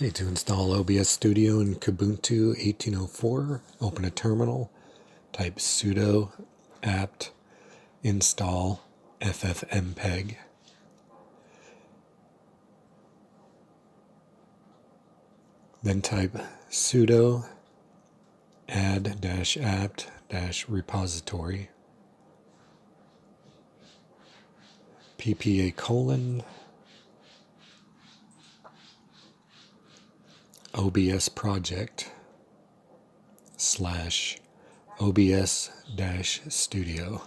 Okay, to install OBS Studio in Kubuntu 18.04, open a terminal, type sudo apt install ffmpeg. Then type sudo add-apt-repository ppa : OBS project / OBS-studio.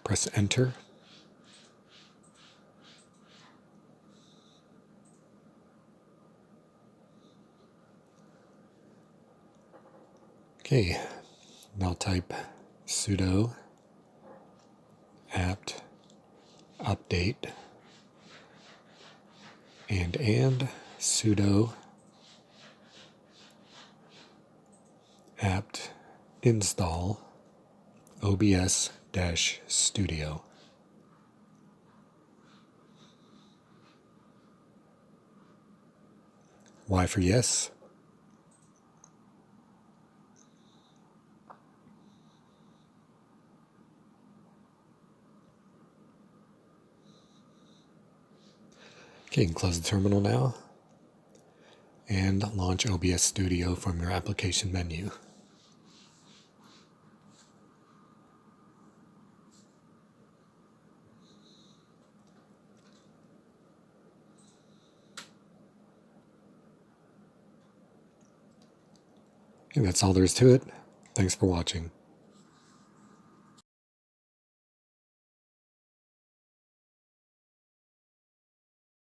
Press enter. Okay, now type sudo apt update and sudo apt install OBS-studio. Y for yes. Okay, close the terminal now and launch OBS Studio from your application menu. And that's all there is to it. Thanks for watching.